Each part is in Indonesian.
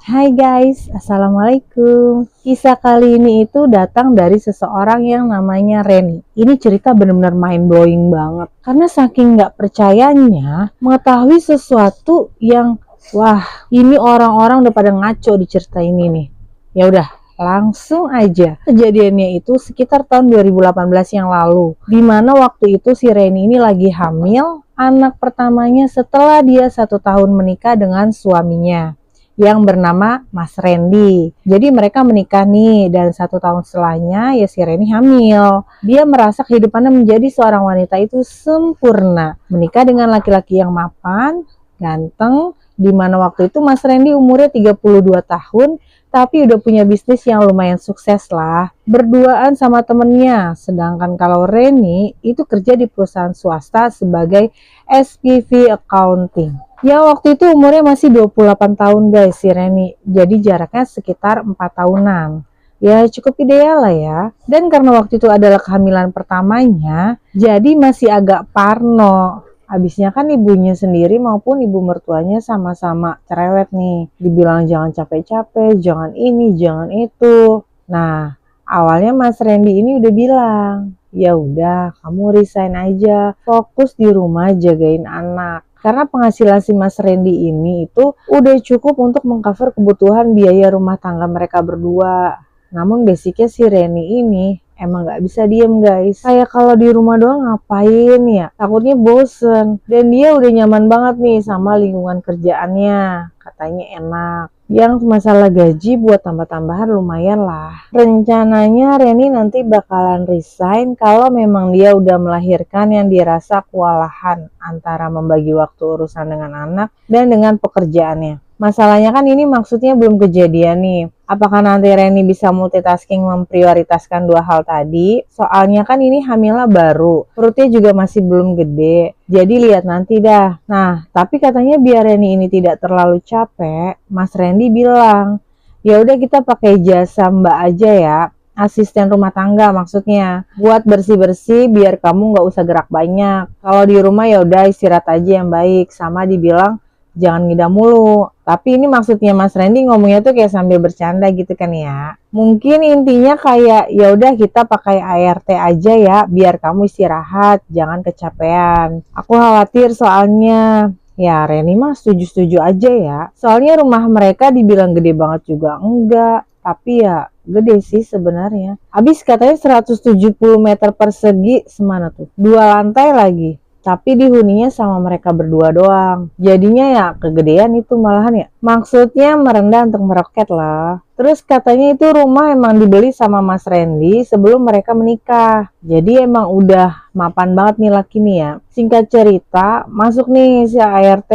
Hai guys, Assalamualaikum. Kisah kali ini itu datang dari seseorang yang namanya Reni. Ini cerita benar-benar mind blowing banget. Karena saking nggak percayanya mengetahui sesuatu yang wah, ini orang-orang udah pada ngaco di cerita ini nih. Ya udah, langsung aja. Kejadiannya itu sekitar tahun 2018 yang lalu. Dimana waktu itu si Reni ini lagi hamil anak pertamanya setelah dia 1 tahun menikah dengan suaminya yang bernama Mas Randy. Jadi mereka menikah nih dan 1 tahun setelahnya ya si Reni hamil. Dia merasa kehidupannya menjadi seorang wanita itu sempurna. Menikah dengan laki-laki yang mapan, ganteng, di mana waktu itu Mas Randy umurnya 32 tahun, tapi udah punya bisnis yang lumayan sukses lah. Berduaan sama temennya, sedangkan kalau Reni itu kerja di perusahaan swasta sebagai SPV Accounting. Ya waktu itu umurnya masih 28 tahun guys si Reni. Jadi jaraknya sekitar 4 tahunan. Ya cukup ideal lah ya. Dan karena waktu itu adalah kehamilan pertamanya, jadi masih agak parno. Habisnya kan ibunya sendiri maupun ibu mertuanya sama-sama cerewet nih. Dibilang jangan capek-capek, jangan ini, jangan itu. Nah, awalnya Mas Randy ini udah bilang, ya udah kamu resign aja, fokus di rumah jagain anak. Karena penghasilan si Mas Randy ini itu udah cukup untuk mengcover kebutuhan biaya rumah tangga mereka berdua. Namun basicnya si Reni ini emang gak bisa diem guys. Kayak kalau di rumah doang ngapain ya? Takutnya bosen. Dan dia udah nyaman banget nih sama lingkungan kerjaannya. Katanya enak. Yang masalah gaji buat tambah-tambahan lumayan lah. Rencananya Reni nanti bakalan resign kalau memang dia udah melahirkan yang dirasa kewalahan antara membagi waktu urusan dengan anak dan dengan pekerjaannya. Masalahnya kan ini maksudnya belum kejadian nih. Apakah nanti Reni bisa multitasking memprioritaskan dua hal tadi? Soalnya kan ini hamilnya baru, perutnya juga masih belum gede. Jadi lihat nanti dah. Nah, tapi katanya biar Reni ini tidak terlalu capek, Mas Randy bilang, ya udah kita pakai jasa Mbak aja ya. Asisten rumah tangga maksudnya. Buat bersih-bersih biar kamu nggak usah gerak banyak. Kalau di rumah ya udah istirahat aja yang baik. Sama dibilang jangan ngidam mulu. Tapi ini maksudnya Mas Randy ngomongnya tuh kayak sambil bercanda gitu kan ya. Mungkin intinya kayak ya udah kita pakai ART aja ya biar kamu istirahat, jangan kecapean. Aku khawatir soalnya. Ya Reni mah setuju-setuju aja ya. Soalnya rumah mereka dibilang gede banget juga enggak. Tapi ya gede sih sebenarnya. Habis katanya 170 meter persegi semana tuh. 2 lantai lagi. Tapi dihuninya sama mereka berdua doang. Jadinya ya kegedean itu malahan ya. Maksudnya merendah untuk meroket lah. Terus katanya itu rumah emang dibeli sama Mas Randy sebelum mereka menikah. Jadi emang udah mapan banget nih laki nih ya. Singkat cerita, masuk nih si ART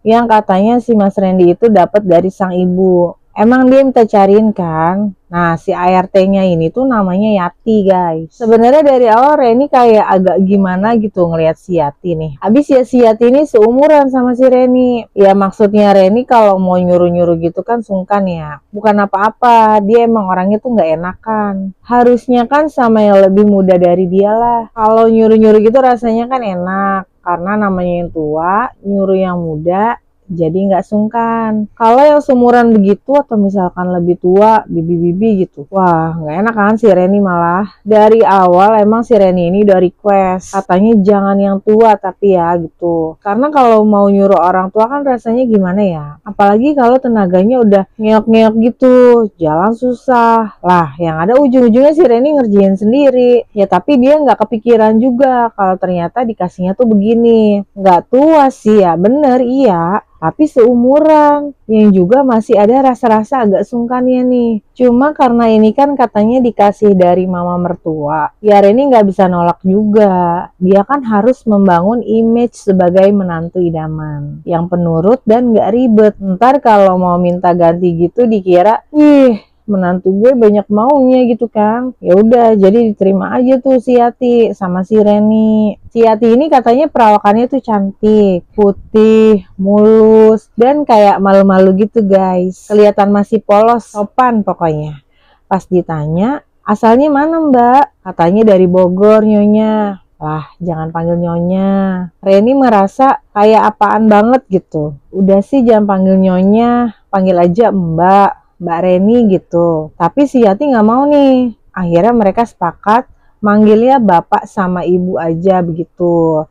yang katanya si Mas Randy itu dapat dari sang ibu. Emang dia minta cariin kan. Nah si ART-nya ini tuh namanya Yati guys. Sebenarnya dari awal Reni kayak agak gimana gitu ngelihat si Yati nih. Habis ya si Yati ini seumuran sama si Reni. Ya maksudnya Reni kalau mau nyuruh-nyuruh gitu kan sungkan ya. Bukan apa-apa, dia emang orangnya tuh nggak enakan. Harusnya kan sama yang lebih muda dari dia lah. Kalau nyuruh-nyuruh gitu rasanya kan enak. Karena namanya yang tua, nyuruh yang muda, jadi nggak sungkan. Kalau yang seumuran begitu atau misalkan lebih tua, bibi-bibi gitu, wah nggak enak kan si Reni malah. Dari awal emang si Reni ini udah request, katanya jangan yang tua tapi ya gitu. Karena kalau mau nyuruh orang tua kan rasanya gimana ya. Apalagi kalau tenaganya udah ngeok-ngeok gitu, jalan susah. Lah yang ada ujung-ujungnya si Reni ngerjain sendiri. Ya tapi dia nggak kepikiran juga kalau ternyata dikasihnya tuh begini. Nggak tua sih ya, bener iya. Tapi seumuran, yang juga masih ada rasa-rasa agak sungkannya nih. Cuma karena ini kan katanya dikasih dari mama mertua, ya Reni nggak bisa nolak juga. Dia kan harus membangun image sebagai menantu idaman, yang penurut dan nggak ribet. Ntar kalau mau minta ganti gitu dikira, ih menantu gue banyak maunya gitu kan. Ya udah jadi diterima aja tuh si Yati sama si Reni. Si Yati ini katanya perawakannya tuh cantik, putih, mulus, dan kayak malu-malu gitu guys. Kelihatan masih polos, sopan pokoknya. Pas ditanya, asalnya mana Mbak? Katanya dari Bogor nyonya. Lah, jangan panggil nyonya. Reni merasa kayak apaan banget gitu. Udah sih jangan panggil nyonya. panggil aja Mbak Reni gitu. Tapi si Yati nggak mau nih. Akhirnya mereka sepakat manggilnya bapak sama ibu aja begitu.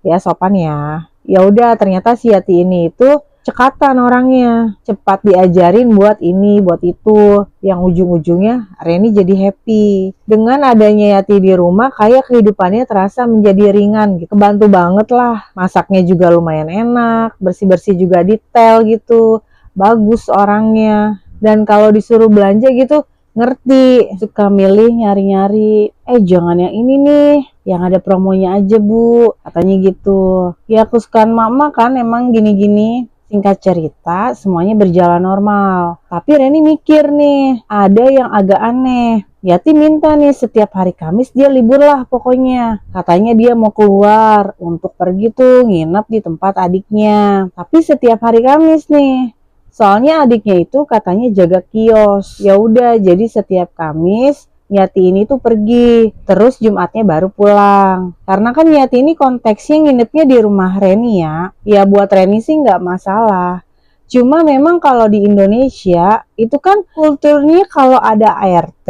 Ya sopan ya. Ya udah, ternyata si Yati ini itu cekatan orangnya, cepat diajarin buat ini, buat itu. Yang ujung-ujungnya Reni jadi happy. Dengan adanya Yati di rumah, kayak kehidupannya terasa menjadi ringan gitu. Kebantu banget lah. Masaknya juga lumayan enak, bersih-bersih juga detail gitu. Bagus orangnya. Dan kalau disuruh belanja gitu, ngerti, suka milih nyari-nyari, jangan yang ini nih, yang ada promonya aja bu, katanya gitu. Ya kesukaan mama kan emang gini-gini. Singkat cerita, semuanya berjalan normal. Tapi Reni mikir nih, ada yang agak aneh. Yati minta nih setiap hari Kamis dia libur lah pokoknya. Katanya dia mau keluar untuk pergi tuh nginep di tempat adiknya. Tapi setiap hari Kamis nih. Soalnya adiknya itu katanya jaga kios. Ya udah, jadi setiap Kamis Yati ini tuh pergi, terus Jumatnya baru pulang. Karena kan Yati ini konteksnya nginepnya di rumah Reni ya. Ya buat Reni sih nggak masalah. Cuma memang kalau di Indonesia itu kan kulturnya kalau ada ART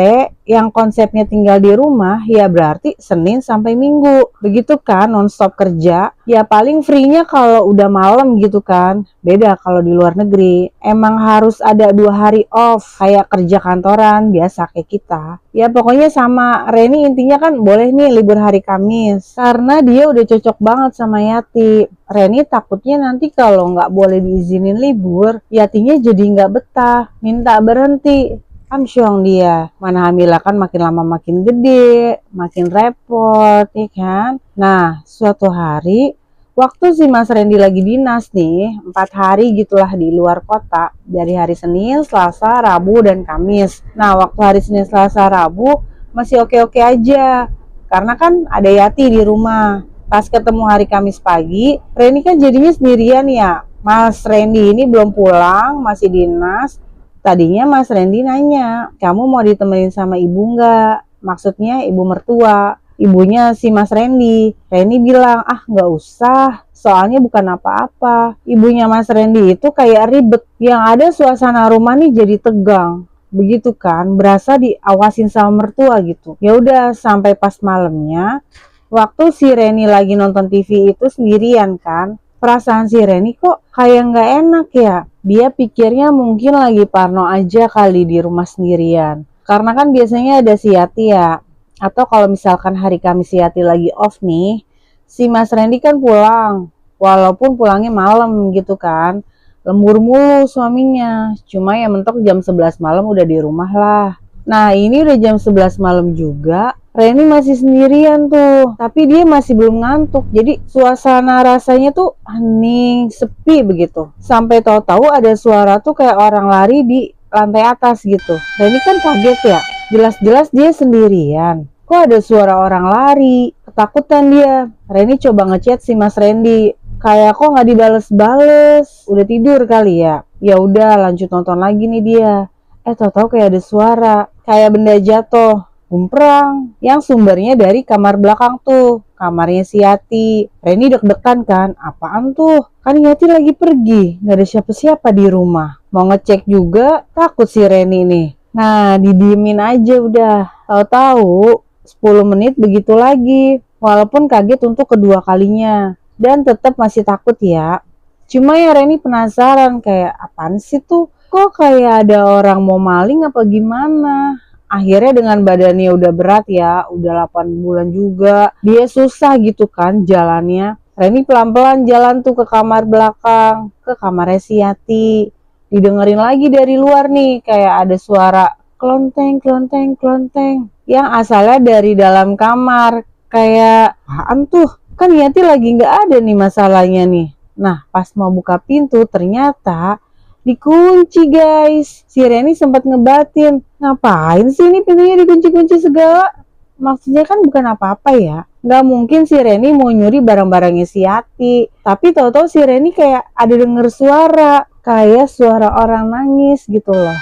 yang konsepnya tinggal di rumah ya berarti Senin sampai Minggu. Begitu kan, nonstop kerja. Ya paling free-nya kalau udah malam gitu kan. Beda kalau di luar negeri. Emang harus ada 2 hari off kayak kerja kantoran biasa kayak kita. Ya pokoknya sama Reni intinya kan boleh nih libur hari Kamis. Karena dia udah cocok banget sama Yati. Reni takutnya nanti kalau nggak boleh diizinin libur, Yatinya jadi nggak betah, minta berhenti. Amsyong dia, mana Hamilah kan makin lama makin gede, makin repot, ya kan? Nah, suatu hari, waktu si Mas Randy lagi dinas nih, 4 hari gitulah di luar kota, dari hari Senin, Selasa, Rabu, dan Kamis. Nah, waktu hari Senin, Selasa, Rabu, masih oke-oke aja, karena kan ada Yati di rumah. Pas ketemu hari Kamis pagi, Reni kan jadinya sendirian ya. Mas Randy ini belum pulang, masih dinas. Tadinya Mas Randy nanya, kamu mau ditemenin sama ibu nggak? Maksudnya ibu mertua, ibunya si Mas Randy. Reni bilang, nggak usah, soalnya bukan apa-apa. Ibunya Mas Randy itu kayak ribet, yang ada suasana rumah nih jadi tegang. Begitu kan, berasa diawasin sama mertua gitu. Ya udah, sampai pas malamnya, waktu si Reni lagi nonton TV itu sendirian kan, perasaan si Reni kok kayak nggak enak ya. Dia pikirnya mungkin lagi parno aja kali di rumah sendirian. Karena kan biasanya ada si Yati ya. Atau kalau misalkan hari Kamis si Yati lagi off nih, si Mas Randy kan pulang. Walaupun pulangnya malam gitu kan. Lembur mulu suaminya. Cuma ya mentok jam 11 malam udah di rumah lah. Nah ini udah jam 11 malam juga. Reni masih sendirian tuh, tapi dia masih belum ngantuk. Jadi suasana rasanya tuh hening, sepi begitu. Sampai tahu-tahu ada suara tuh kayak orang lari di lantai atas gitu. Reni kan kaget ya, jelas-jelas dia sendirian. Kok ada suara orang lari? Ketakutan dia. Reni coba ngechat si Mas Randy. Kayak kok nggak dibales-bales, udah tidur kali ya. Ya udah lanjut nonton lagi nih dia. Tahu-tahu kayak ada suara, kayak benda jatuh. Gumprang, yang sumbernya dari kamar belakang tuh, kamarnya si Yati. Reni deg-degan kan, apaan tuh? Kan Yati lagi pergi, gak ada siapa-siapa di rumah. Mau ngecek juga, takut si Reni nih. Nah, didiemin aja udah. Tahu-tahu 10 menit begitu lagi, walaupun kaget untuk kedua kalinya. Dan tetap masih takut ya. Cuma ya Reni penasaran kayak, apaan sih tuh? Kok kayak ada orang mau maling apa gimana? Akhirnya dengan badannya udah berat ya, udah 8 bulan juga, dia susah gitu kan jalannya. Reni pelan-pelan jalan tuh ke kamar belakang, ke kamarnya si Yati. Didengerin lagi dari luar nih, kayak ada suara klonteng, klonteng, klonteng. Yang asalnya dari dalam kamar, kayak, apaan tuh? Kan Yati lagi nggak ada nih masalahnya nih. Nah, pas mau buka pintu, ternyata dikunci guys. Si Reni sempat ngebatin, ngapain sih ini pintunya dikunci-kunci segala? Maksudnya kan bukan apa-apa ya. Nggak mungkin si Reni mau nyuri barang-barangnya si Yati. Tapi tahu-tahu si Reni kayak ada denger suara, kayak suara orang nangis gitu loh.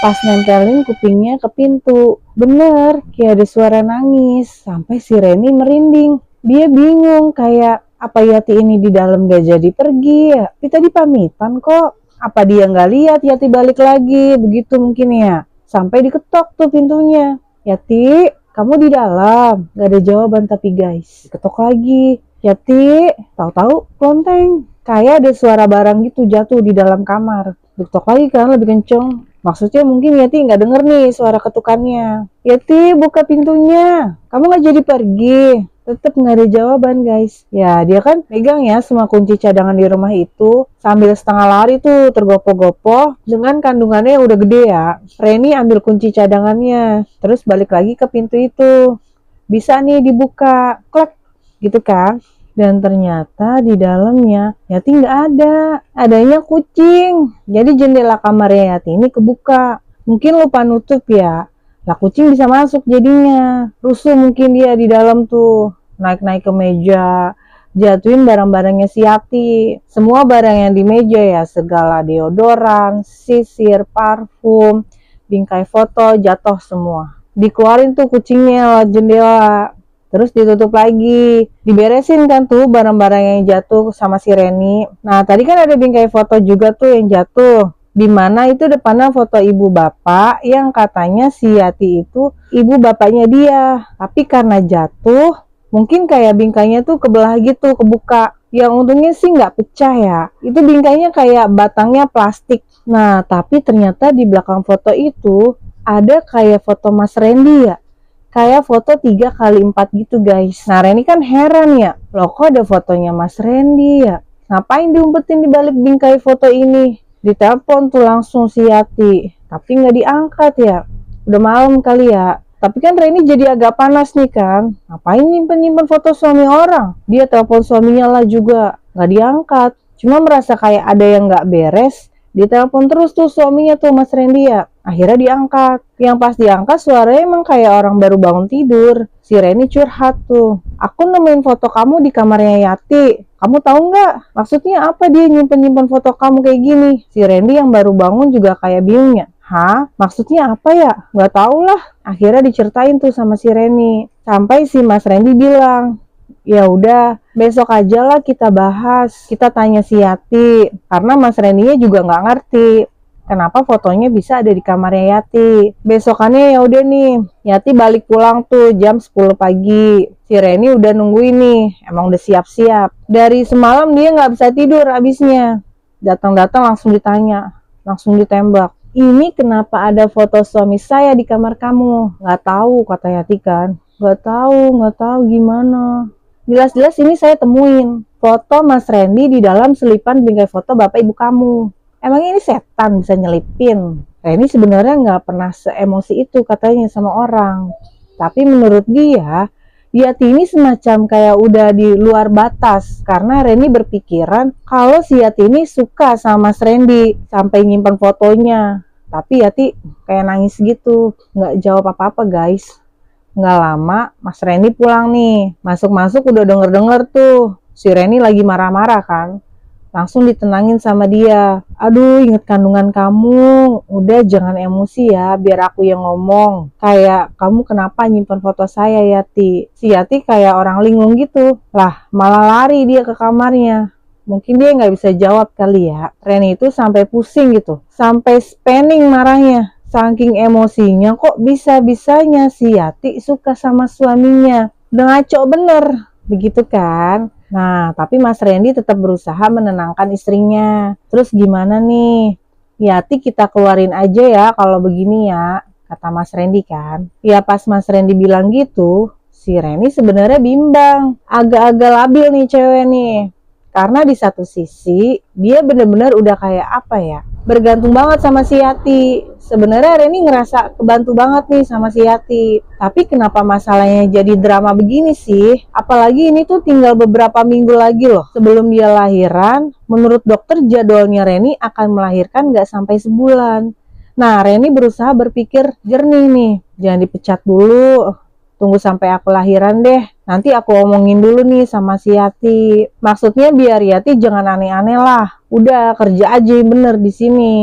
Pas nempelin kupingnya ke pintu, bener kayak ada suara nangis. Sampai si Reni merinding. Dia bingung kayak, apa Yati ini di dalam gak jadi pergi ya? Tapi tadi pamitan kok. Apa dia nggak lihat Yati balik lagi? Begitu mungkin ya. Sampai diketok tuh pintunya. Yati, kamu di dalam. Gak ada jawaban tapi guys. Diketok lagi. Yati, tahu-tahu lonteng. Kayak ada suara barang gitu jatuh di dalam kamar. Diketok lagi kan lebih kenceng. Maksudnya mungkin Yati nggak denger nih suara ketukannya. Yati, buka pintunya. Kamu nggak jadi pergi. Tetep nggak ada jawaban guys. Ya dia kan megang ya semua kunci cadangan di rumah itu. Sambil setengah lari tuh tergopoh-gopoh. Dengan kandungannya yang udah gede ya. Reni ambil kunci cadangannya. Terus balik lagi ke pintu itu. Bisa nih dibuka. Klek. Gitu kan. Dan ternyata di dalamnya Yati nggak ada. Adanya kucing. Jadi jendela kamarnya Yati ini kebuka. Mungkin lupa nutup ya. Lah kucing bisa masuk jadinya. Rusuh mungkin dia di dalam tuh. Naik-naik ke meja, jatuhin barang-barangnya si Yati. Semua barang yang di meja ya, segala deodoran, sisir, parfum, bingkai foto, jatuh semua. Dikeluarin tuh kucingnya lewat jendela. Terus ditutup lagi. Diberesin kan tuh barang-barang yang jatuh sama si Reni. Nah tadi kan ada bingkai foto juga tuh yang jatuh. Dimana itu depannya foto ibu bapak yang katanya si Yati itu ibu bapaknya dia. Tapi karena jatuh, mungkin kayak bingkainya tuh kebelah gitu, kebuka. Yang untungnya sih nggak pecah ya. Itu bingkainya kayak batangnya plastik. Nah, tapi ternyata di belakang foto itu ada kayak foto Mas Randy ya. Kayak foto 3x4 gitu guys. Nah, Reni kan heran ya. Loh kok ada fotonya Mas Randy ya? Ngapain diumpetin di balik bingkai foto ini? Ditelepon tuh langsung si Yati. Tapi nggak diangkat ya. Udah malam kali ya. Tapi kan Reni jadi agak panas nih kan. Ngapain nyimpen-nyimpen foto suami orang? Dia telepon suaminya lah juga. Nggak diangkat. Cuma merasa kayak ada yang nggak beres. Ditelepon terus tuh suaminya tuh Mas Randy ya. Akhirnya diangkat. Yang pas diangkat suaranya emang kayak orang baru bangun tidur. Si Reni curhat tuh. Aku nemuin foto kamu di kamarnya Yati. Kamu tahu nggak? Maksudnya apa dia nyimpen-nyimpen foto kamu kayak gini? Si Randy yang baru bangun juga kayak bingungnya. Hah? Maksudnya apa ya? Nggak tahu lah. Akhirnya diceritain tuh sama si Reni. Sampai si Mas Randy bilang, ya udah besok aja lah kita bahas. Kita tanya si Yati. Karena Mas Randy juga nggak ngerti kenapa fotonya bisa ada di kamarnya Yati. Besokannya ya udah nih. Yati balik pulang tuh jam 10 pagi. Si Reni udah nungguin nih. Emang udah siap-siap. Dari semalam dia nggak bisa tidur abisnya. Datang-datang langsung ditanya. Langsung ditembak. Ini kenapa ada foto suami saya di kamar kamu? Nggak tahu, kata Yati kan. Nggak tahu gimana. Jelas-jelas ini saya temuin. Foto Mas Randy di dalam selipan bingkai foto bapak ibu kamu. Emang ini setan bisa nyelipin? Reni sebenarnya nggak pernah seemosi itu katanya sama orang. Tapi menurut dia, Yati ini semacam kayak udah di luar batas karena Reni berpikiran kalau si Yati ini suka sama Mas Randy sampai nyimpan fotonya. Tapi Yati kayak nangis gitu, nggak jawab apa-apa guys. Nggak lama Mas Randy pulang nih, masuk-masuk udah denger-denger tuh si Reni lagi marah-marah kan. Langsung ditenangin sama dia. Aduh, inget kandungan kamu. Udah jangan emosi ya, biar aku yang ngomong. Kayak kamu kenapa nyimpen foto saya Yati? Si Yati kayak orang linglung gitu. Lah, malah lari dia ke kamarnya. Mungkin dia nggak bisa jawab kali ya. Reni itu sampai pusing gitu. Sampai spinning marahnya. Saking emosinya kok bisa-bisanya si Yati suka sama suaminya. Udah ngaco bener. Begitu kan? Nah, tapi Mas Randy tetap berusaha menenangkan istrinya. Terus gimana nih? Yati kita keluarin aja ya kalau begini ya, kata Mas Randy kan. Ya pas Mas Randy bilang gitu, si Reni sebenarnya bimbang. Agak-agak labil nih cewek nih. Karena di satu sisi, dia bener-bener udah kayak apa ya, bergantung banget sama si Yati. Sebenarnya Reni ngerasa kebantu banget nih sama si Yati. Tapi kenapa masalahnya jadi drama begini sih? Apalagi ini tuh tinggal beberapa minggu lagi loh sebelum dia lahiran. Menurut dokter jadwalnya Reni akan melahirkan gak sampai sebulan. Nah Reni berusaha berpikir jernih nih. Jangan dipecat dulu. Tunggu sampai aku lahiran deh. Nanti aku omongin dulu nih sama si Yati. Maksudnya biar Yati jangan aneh-aneh lah. Udah kerja aja yang bener di sini.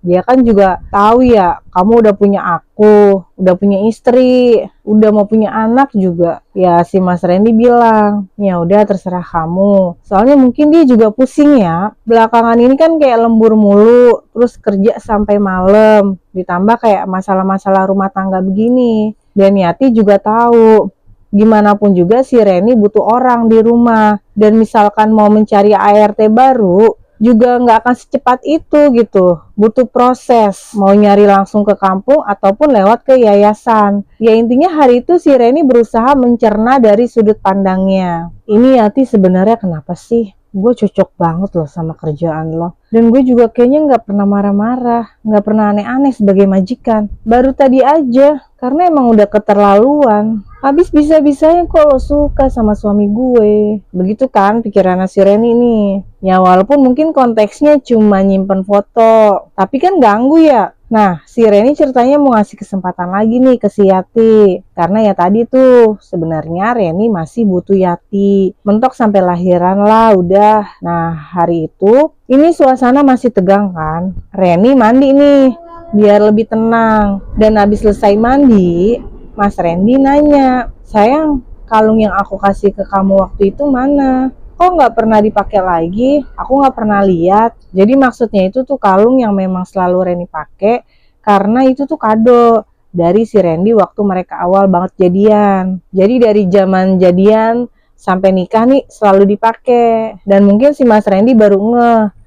Dia kan juga tahu ya, kamu udah punya aku, udah punya istri, udah mau punya anak juga. Ya si Mas Randy bilang, ya udah terserah kamu. Soalnya mungkin dia juga pusing ya. Belakangan ini kan kayak lembur mulu, terus kerja sampai malam. Ditambah kayak masalah-masalah rumah tangga begini. Dan Yati juga tahu, gimana pun juga si Reni butuh orang di rumah. Dan misalkan mau mencari ART baru, juga nggak akan secepat itu gitu. Butuh proses, mau nyari langsung ke kampung ataupun lewat ke yayasan. Ya intinya hari itu si Reni berusaha mencerna dari sudut pandangnya. Ini Yati sebenarnya kenapa sih? Gue cocok banget loh sama kerjaan lo. Dan gue juga kayaknya nggak pernah marah-marah, nggak pernah aneh-aneh sebagai majikan. Baru tadi aja, karena emang udah keterlaluan. Habis bisa-bisanya kok lo suka sama suami gue. Begitu kan pikiran si Reni nih. Ya walaupun mungkin konteksnya cuma nyimpen foto, tapi kan ganggu ya. Nah, si Reni ceritanya mau ngasih kesempatan lagi nih ke si Yati. Karena ya tadi tuh, sebenarnya Reni masih butuh Yati. Mentok sampai lahiran lah, udah. Nah, hari itu, ini suasana masih tegang kan. Reni mandi nih, biar lebih tenang. Dan habis selesai mandi, Mas Randy nanya, sayang, kalung yang aku kasih ke kamu waktu itu mana? Kok nggak pernah dipakai lagi? Aku nggak pernah lihat. Jadi maksudnya itu tuh kalung yang memang selalu Reni pakai, karena itu tuh kado dari si Randy waktu mereka awal banget jadian. Jadi dari zaman jadian sampai nikah nih selalu dipakai. Dan mungkin si Mas Randy baru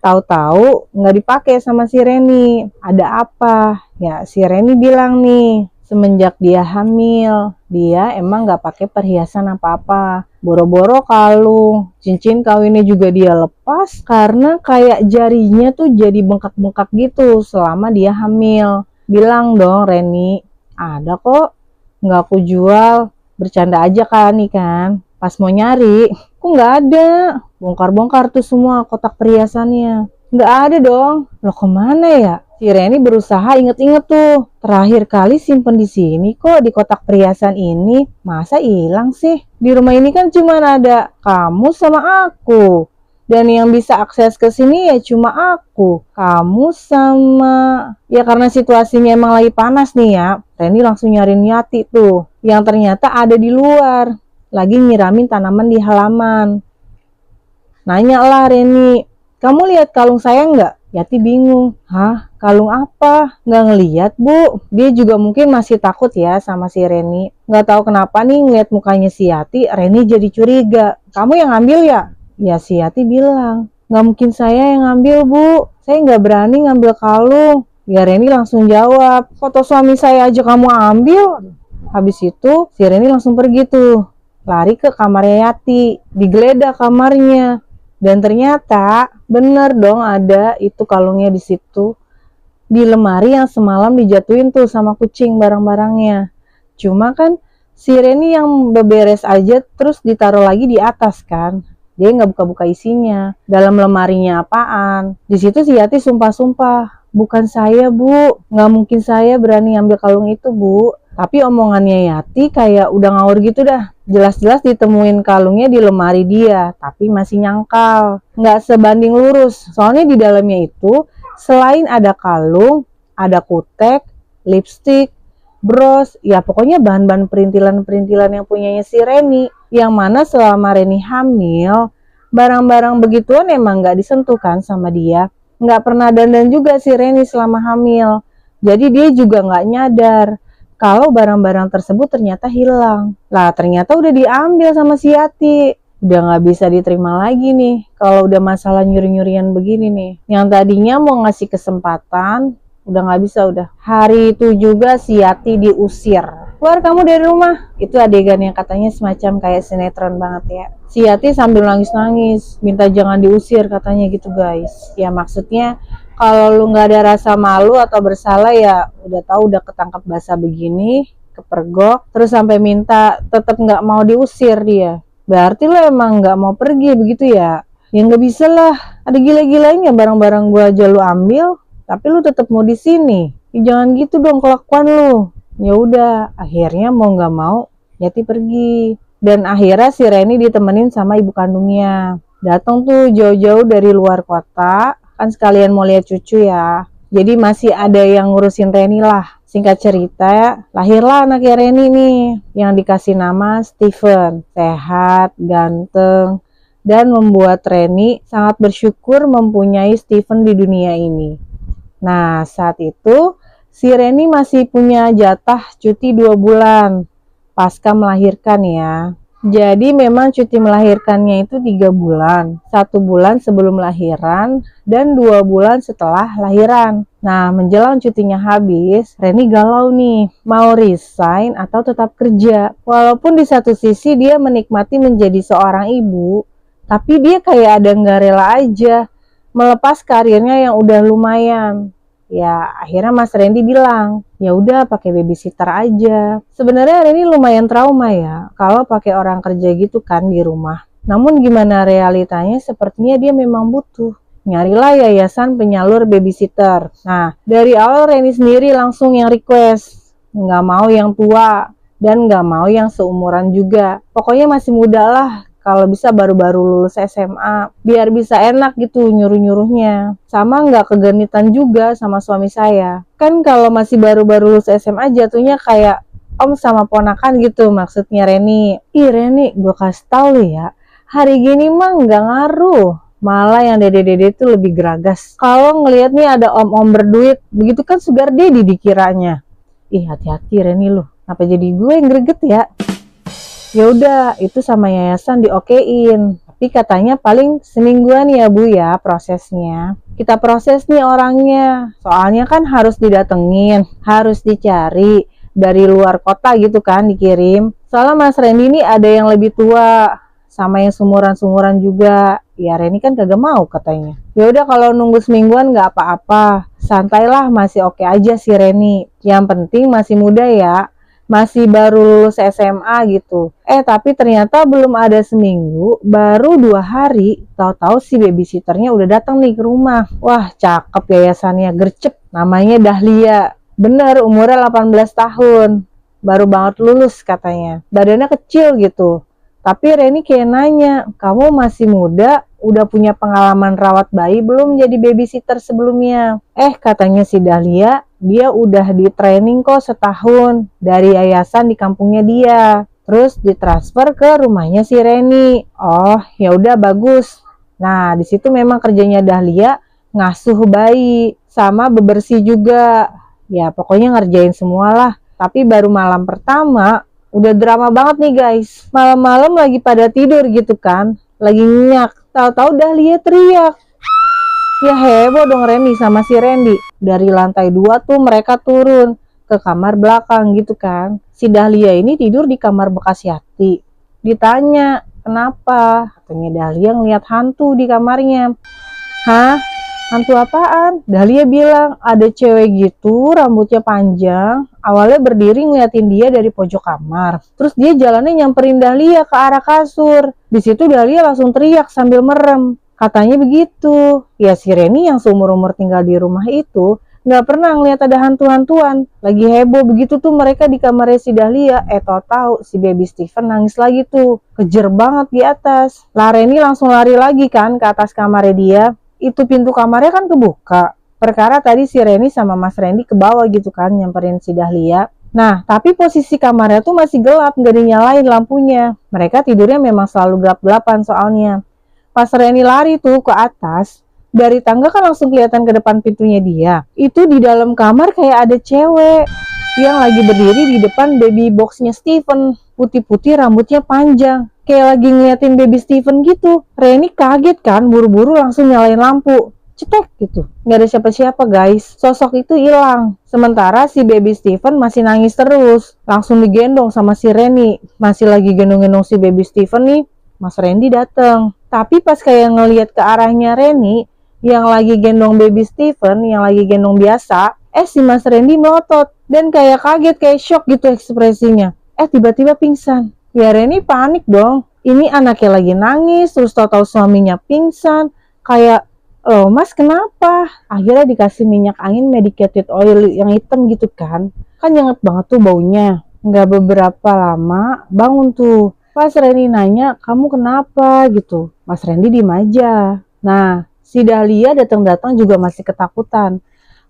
tahu-tahu nggak dipakai sama si Reni. Ada apa? Ya si Reni bilang nih, semenjak dia hamil, dia emang gak pakai perhiasan apa-apa. Boro-boro kalung, cincin kawinnya juga dia lepas karena kayak jarinya tuh jadi bengkak-bengkak gitu selama dia hamil. Bilang dong Reni, ada kok, gak aku jual. Bercanda aja kan nih kan. Pas mau nyari, kok gak ada. Bongkar-bongkar tuh semua kotak perhiasannya. Gak ada dong. Loh kemana ya? Si Reni berusaha inget-inget tuh. Terakhir kali simpen di sini kok, di kotak perhiasan ini. Masa hilang sih? Di rumah ini kan cuma ada kamu sama aku. Dan yang bisa akses ke sini ya cuma aku. Kamu sama... Ya karena situasinya emang lagi panas nih ya. Reni langsung nyariin Yati tuh. Yang ternyata ada di luar. Lagi nyiramin tanaman di halaman. Nanya lah Reni, kamu lihat kalung saya nggak? Yati bingung. Hah? Kalung apa? Nggak ngeliat bu. Dia juga mungkin masih takut ya sama si Reni. Nggak tahu kenapa nih ngeliat mukanya si Yati, Reni jadi curiga. Kamu yang ngambil ya? Ya si Yati bilang, nggak mungkin saya yang ngambil bu. Saya nggak berani ngambil kalung. Ya Reni langsung jawab, foto suami saya aja kamu ambil. Habis itu si Reni langsung pergi tuh. Lari ke kamarnya Yati. Digeledah kamarnya. Dan ternyata bener dong ada itu kalungnya di situ. Di lemari yang semalam dijatuhin tuh sama kucing barang-barangnya. Cuma kan si Reni yang beberes aja terus ditaruh lagi di atas kan. Dia nggak buka-buka isinya. Dalam lemarinya apaan? Di situ si Yati sumpah-sumpah. Bukan saya bu, nggak mungkin saya berani ambil kalung itu bu. Tapi omongannya Yati kayak udah ngawur gitu dah. Jelas-jelas ditemuin kalungnya di lemari dia, tapi masih nyangkal. Nggak sebanding lurus, soalnya di dalamnya itu selain ada kalung, ada kutek, lipstik, bros, ya pokoknya bahan-bahan perintilan-perintilan yang punyanya si Reni. Yang mana selama Reni hamil, barang-barang begituan emang nggak disentuh kan sama dia. Nggak pernah dandan juga si Reni selama hamil. Jadi dia juga nggak nyadar kalau barang-barang tersebut ternyata hilang. Lah ternyata udah diambil sama si Yati. Udah nggak bisa diterima lagi nih kalau udah masalah nyuri-nyurian begini nih. Yang tadinya mau ngasih kesempatan, udah nggak bisa udah. Hari itu juga si Yati diusir. Keluar kamu dari rumah. Itu adegan yang katanya semacam kayak sinetron banget ya. Si Yati sambil nangis-nangis, minta jangan diusir katanya gitu guys. Ya maksudnya kalau lu nggak ada rasa malu atau bersalah ya udah tahu udah ketangkap basah begini, kepergok, terus sampai minta tetap nggak mau diusir dia. Berarti lu emang nggak mau pergi begitu ya? Ya nggak bisa lah, ada gila-gilanya barang-barang gua aja lu ambil, tapi lu tetap mau di sini. Ya, jangan gitu dong kelakuan lu. Ya udah, akhirnya mau nggak mau Yati pergi. Dan akhirnya si Reni ditemenin sama ibu kandungnya. Datang tuh jauh-jauh dari luar kota. Kan sekalian mau lihat cucu ya. Jadi masih ada yang ngurusin Reni lah. Singkat cerita, lahirlah anaknya Reni nih, yang dikasih nama Steven. Sehat, ganteng, dan membuat Reni sangat bersyukur mempunyai Steven di dunia ini. Nah, saat itu si Reni masih punya jatah cuti 2 bulan pasca melahirkan ya. Jadi memang cuti melahirkannya itu 3 bulan. 1 bulan sebelum lahiran dan 2 bulan setelah lahiran. Nah, menjelang cutinya habis, Reni galau nih, mau resign atau tetap kerja. Walaupun di satu sisi dia menikmati menjadi seorang ibu, tapi dia kayak ada nggak rela aja melepas karirnya yang udah lumayan. Ya, akhirnya Mas Randy bilang, ya udah pakai babysitter aja. Sebenarnya Reni lumayan trauma ya, kalau pakai orang kerja gitu kan di rumah. Namun gimana realitanya, sepertinya dia memang butuh. Nyarilah yayasan penyalur babysitter. Nah, dari awal Reni sendiri langsung yang request. Nggak mau yang tua, dan nggak mau yang seumuran juga. Pokoknya masih muda lah. Kalau bisa baru-baru lulus SMA, biar bisa enak gitu nyuruh-nyuruhnya. Sama nggak kegenitan juga sama suami saya. Kan kalau masih baru-baru lulus SMA jatuhnya kayak om sama ponakan gitu maksudnya Reni. Ih Reni, gue kasih tau lu ya, hari gini mah nggak ngaruh. Malah yang dede-dede itu lebih geragas. Kalau ngelihat nih ada om-om berduit, begitu kan sugar daddy dikiranya. Ih hati-hati Reni lu, apa jadi gue yang greget ya? Ya udah, itu sama yayasan diokein. Tapi katanya paling semingguan ya Bu ya prosesnya. Kita proses nih orangnya. Soalnya kan harus didatengin, harus dicari dari luar kota gitu kan dikirim. Soalnya Mas Randy ini ada yang lebih tua sama yang sumuran-sumuran juga. Ya Reni kan kagak mau katanya. Ya udah kalau nunggu semingguan nggak apa-apa. Santailah, masih oke aja si Reni. Yang penting masih muda ya. Masih baru lulus SMA gitu. Tapi ternyata belum ada seminggu, baru 2 hari, tahu-tahu si babysitternya udah datang nih ke rumah. Wah, cakep yayasannya, gercep. Namanya Dahlia. Bener, umurnya 18 tahun. Baru banget lulus katanya. Badannya kecil gitu. Tapi Reni kayak nanya, kamu masih muda, udah punya pengalaman rawat bayi belum jadi babysitter sebelumnya? Katanya si Dahlia, dia udah di training kok setahun dari yayasan di kampungnya dia. Terus ditransfer ke rumahnya si Reni. Oh, ya udah bagus. Nah, di situ memang kerjanya Dahlia ngasuh bayi sama bebersih juga. Ya, pokoknya ngerjain semualah. Tapi baru malam pertama udah drama banget nih guys. Malam-malam lagi pada tidur gitu kan, lagi nyenyak. Tahu-tahu Dahlia teriak. Ya heboh dong Reni sama si Randy. Dari lantai 2 tuh mereka turun ke kamar belakang gitu kan. Si Dahlia ini tidur di kamar bekas Yati. Ditanya, kenapa? Katanya Dahlia ngeliat hantu di kamarnya. Hah? Hantu apaan? Dahlia bilang, ada cewek gitu, rambutnya panjang. Awalnya berdiri ngeliatin dia dari pojok kamar. Terus dia jalannya nyamperin Dahlia ke arah kasur. Di situ Dahlia langsung teriak sambil merem. Katanya begitu. Ya si Reni yang seumur-umur tinggal di rumah itu nggak pernah ngeliat ada hantu-hantuan. Lagi heboh begitu tuh mereka di kamarnya si Dahlia. Tahu-tahu si baby Steven nangis lagi tuh. Kejer banget di atas. Lah Reni langsung lari lagi kan ke atas kamarnya dia. Itu pintu kamarnya kan kebuka. Perkara tadi si Reni sama Mas Randy ke bawah gitu kan nyamperin si Dahlia. Nah, tapi posisi kamarnya tuh masih gelap, nggak dinyalain lampunya. Mereka tidurnya memang selalu gelap-gelapan soalnya. Pas Reni lari tuh ke atas, dari tangga kan langsung kelihatan ke depan pintunya dia. Itu di dalam kamar kayak ada cewek yang lagi berdiri di depan baby boxnya Steven. Putih-putih, rambutnya panjang. Kayak lagi ngeliatin baby Steven gitu. Reni kaget kan, buru-buru langsung nyalain lampu. Cetek gitu. Nggak ada siapa-siapa guys. Sosok itu hilang. Sementara si baby Steven masih nangis terus. Langsung digendong sama si Reni. Masih lagi gendong-gendong si baby Steven nih, Mas Randy dateng. Tapi pas kayak ngeliat ke arahnya Reni, yang lagi gendong baby Steven, yang lagi gendong biasa, si Mas Randy melotot. Dan kayak kaget, kayak shock gitu ekspresinya. Tiba-tiba pingsan. Ya Reni panik dong. Ini anaknya lagi nangis, terus tahu-tahu suaminya pingsan. Kayak, loh mas kenapa? Akhirnya dikasih minyak angin medicated oil yang hitam gitu kan. Kan nyengat banget tuh baunya. Nggak beberapa lama bangun tuh. Pas Reni nanya, kamu kenapa gitu. Mas Randy diem aja. Nah, si Dahlia datang-datang juga masih ketakutan.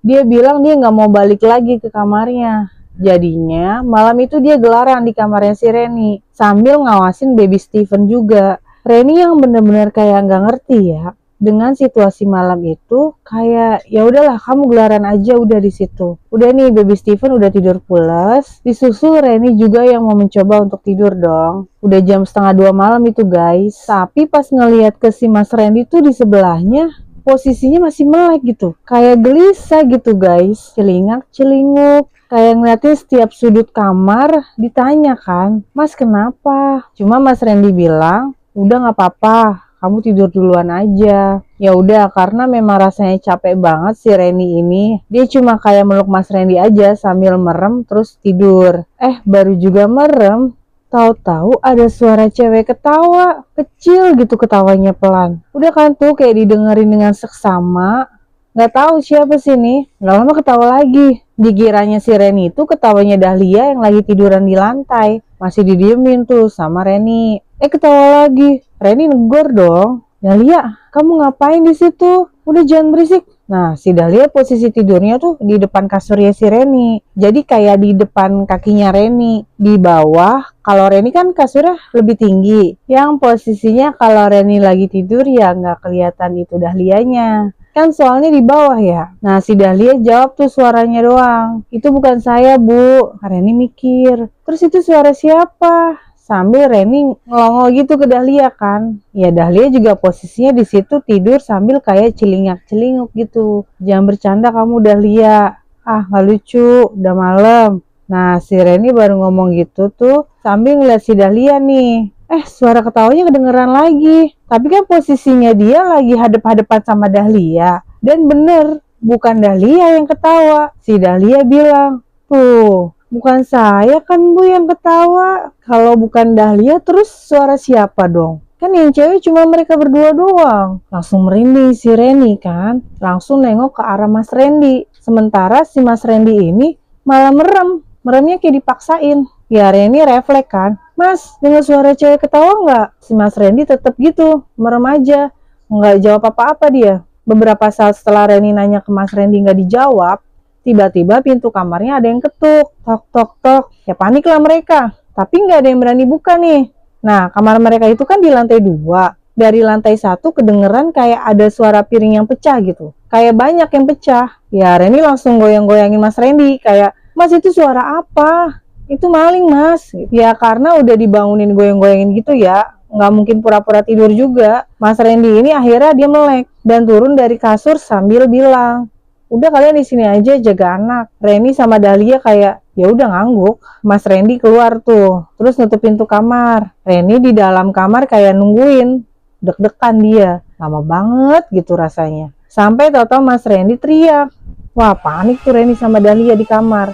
Dia bilang dia nggak mau balik lagi ke kamarnya. Jadinya malam itu dia gelaran di kamarnya si Reni sambil ngawasin baby Steven juga. Reni yang bener-bener kayak nggak ngerti ya dengan situasi malam itu, kayak ya udahlah kamu gelaran aja udah di situ. Udah nih baby Steven udah tidur pules, disusul Reni juga yang mau mencoba untuk tidur dong. Udah jam 1:30 malam itu guys. Tapi pas ngelihat ke si Mas Randy tuh di sebelahnya posisinya masih melek gitu, kayak gelisah gitu guys, celingak celinguk. Kayak ngeliatin setiap sudut kamar, ditanya kan, Mas kenapa? Cuma Mas Randy bilang, udah nggak apa-apa, kamu tidur duluan aja. Ya udah, karena memang rasanya capek banget si Reni ini. Dia cuma kayak meluk Mas Randy aja sambil merem terus tidur. Baru juga merem, tahu-tahu ada suara cewek ketawa, kecil gitu ketawanya pelan. Udah kan tuh kayak didengerin dengan seksama. Nggak tahu siapa sih nih. Nggak lama ketawa lagi. Dikiranya si Reni itu ketawanya Dahlia yang lagi tiduran di lantai. Masih didiemin tuh sama Reni. Ketawa lagi. Reni negor dong. Dahlia, kamu ngapain di situ? Udah jangan berisik. Nah, si Dahlia posisi tidurnya tuh di depan kasurnya si Reni. Jadi kayak di depan kakinya Reni. Di bawah, kalau Reni kan kasurnya lebih tinggi. Yang posisinya kalau Reni lagi tidur ya nggak kelihatan itu Dahlianya. Kan soalnya di bawah ya. Nah, si Dahlia jawab tuh suaranya doang. Itu bukan saya, Bu. Reni mikir. Terus itu suara siapa? Sambil Reni ngelongol gitu ke Dahlia kan. Ya Dahlia juga posisinya di situ tidur sambil kayak celingak-celinguk gitu. Jangan bercanda kamu Dahlia. Nggak lucu, udah malam. Nah si Reni baru ngomong gitu tuh sambil ngeliat si Dahlia nih. Suara ketawanya kedengeran lagi. Tapi kan posisinya dia lagi hadap-hadapan sama Dahlia. Dan bener, bukan Dahlia yang ketawa. Si Dahlia bilang, tuh, bukan saya kan Bu yang ketawa. Kalau bukan Dahlia terus suara siapa dong? Kan yang cewek cuma mereka berdua doang. Langsung merinding si Reni kan. Langsung nengok ke arah Mas Randy. Sementara si Mas Randy ini malah merem. Meremnya kayak dipaksain. Ya Reni refleks kan. Mas, dengar suara cewek ketawa nggak? Si Mas Randy tetap gitu. Merem aja. Nggak jawab apa-apa dia. Beberapa saat setelah Reni nanya ke Mas Randy nggak dijawab, tiba-tiba pintu kamarnya ada yang ketuk, tok tok tok. Ya panik lah mereka, tapi nggak ada yang berani buka nih. Nah, kamar mereka itu kan di lantai 2. Dari lantai 1 kedengeran kayak ada suara piring yang pecah gitu. Kayak banyak yang pecah. Ya Reni langsung goyang-goyangin Mas Randy kayak, Mas itu suara apa? Itu maling Mas. Ya karena udah dibangunin goyang-goyangin gitu ya. Nggak mungkin pura-pura tidur juga. Mas Randy ini akhirnya dia melek dan turun dari kasur sambil bilang, udah kalian di sini aja jaga anak. Reni sama Dahlia kayak ya udah ngangguk. Mas Randy keluar tuh, terus nutup pintu kamar. Reni di dalam kamar kayak nungguin, deg-degan dia. Lama banget gitu rasanya. Sampai tahu-tahu Mas Randy teriak. Wah panik tuh Reni sama Dahlia di kamar.